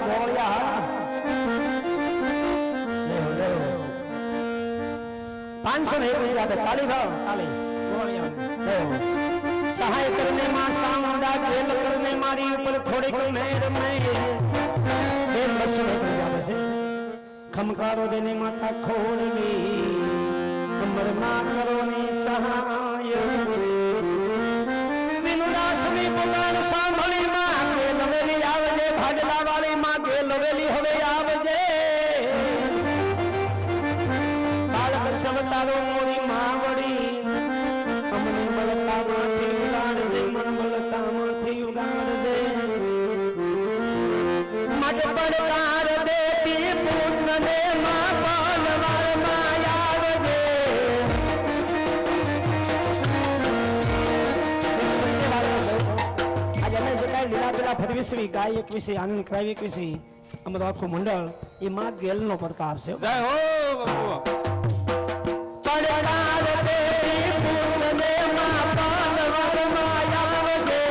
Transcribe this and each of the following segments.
ગોળિયા 501 રૂપિયા તાળી ભાવ તાળી ગોળિયા સહાય કરને માં સામડા ખેલ કરને મારી ઉપર થોડીક મેર મેં બેન 201 રૂપિયા છે ખમકારો દેને માતા ખોડલી અમર માં કરો ને સહાય વિનુદાસની પુકાર સાંભળી માં કે લવેલી આવજે ભાગલા વાળી માં કે લવેલી હવે આવજે બાળક સવતારો મોરી માવડી અમને બળતામાંથી ઉગાડજે મન બળતામાંથી ઉગાડજે મટ પડકાર દેતી પુત્રને માં પાલવાર માં આવજે આજે અમે જે કાંઈ લીલા પેલા ફરવીસવી ગાય એક વિશે આનંદ કરાવી એક વિશે અમારું આખું મંડળ એ માં ગેલનો પ્રતાપ છે જય હો બાપુ પડકાર દેતી પુત્રને માં પાલવાર માં આવજે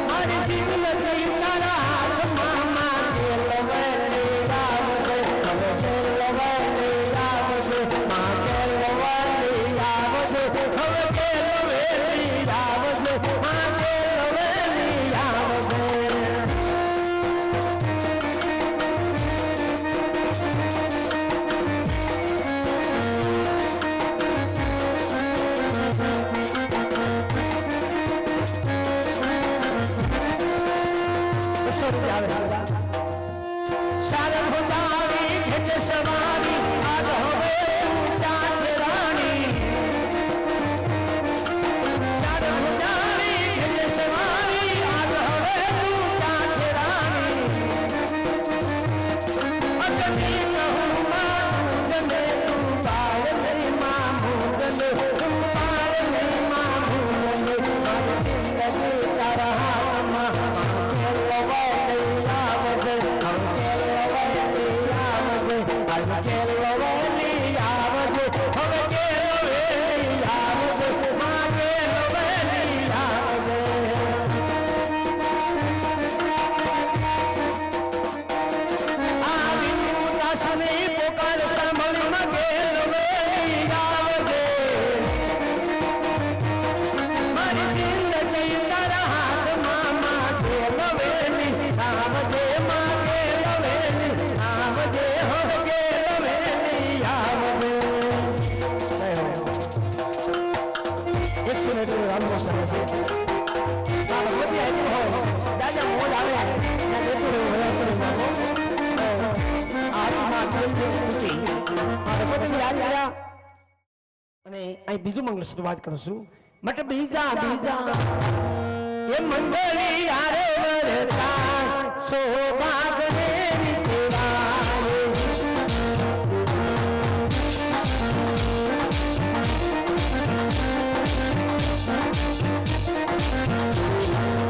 મારી જિંદગી તારા હાથમાં માં ગેલવલી આવજે હવે ગેલવલી આવજે માં ગેલવલી આવજે હવે ગેલવલી આવજે માં ગેલવલી આવજે બીજું મંગળ શરૂઆત કરું છું મટ બીજા બીજા એ મંગળી યારે વરતા સૌભાગ્યને રીતવારે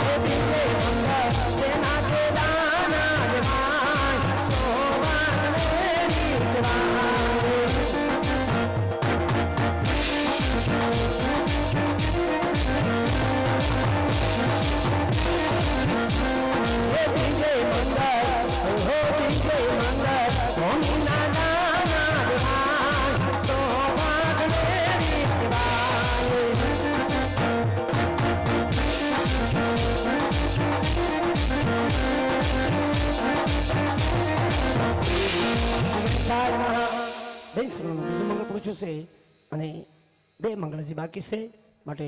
એ બીજે મંગળ જેના કે દાના જવાન સૌભાગ્યને રીતવારે બીજું મંગળ પૂછ્યું છે અને 2 મંગળ હજી બાકી છે માટે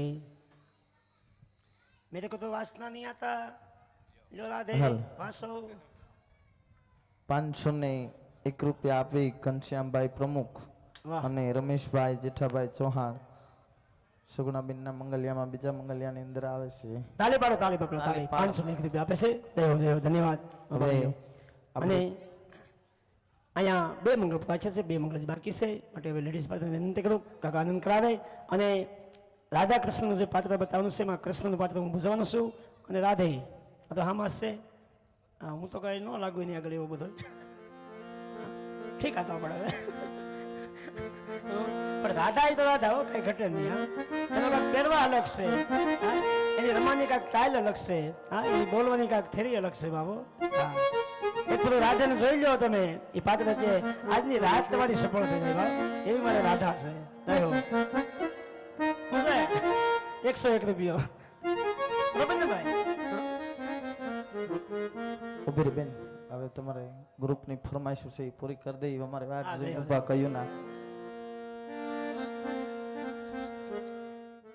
मेरे को तो वासना नहीं आता लो राधे वासो 501 રૂપિયા આપી ઘનશ્યામભાઈ પ્રમુખ અને રમેશભાઈ જેઠાભાઈ ચૌહાણ સુગુણાબેનના મંગલિયામાં બીજા મંગલિયાની અંદર આવે છે તાળી પાડો તાળી 501 રૂપિયા આપે છે જય ધન્યવાદ અને અહીંયા 2 મંગળ પાછા છે 2 મંગળ બાકી છે માટે હવે લેડીઝ પાસે વિનંતી કરું કાકા આનંદ કરાવે અને રાધા કૃષ્ણનું જે પાત્ર બતાવવાનું છે એમાં કૃષ્ણનું પાત્ર હું ભજવાનું છું અને રાધે આ તો હામાસ છે હું તો કઈ ન લાગુ એની આગળ એવો બધો ઠીક આ તો પડે પણ પણ રાધા એ તો રાધા હો, કઈ ઘટે નહીં. હા એનો કાંઈક પહેરવા અલગ છે, હા એની રમવાની કાંઈક સ્ટાઇલ અલગ છે, હા એની બોલવાની કાંઈક થેરી અલગ છે બાબુ. હા એક બધું રાધાને જોઈ લો તમે, એ પાત્ર કે આજની રાત તમારી સફળ થઈ જાય બાપ, એવી મારે રાધા છે. જય હો. મજા 101 રૂપિયો બરોબર ને ભાઈ? ઉભી બેન, હવે તમારે ગ્રુપની ફરમાઈશ છે એ પૂરી કરી દઈ. અમારે વાત હા, જય હો, ઊભા કહ્યું ના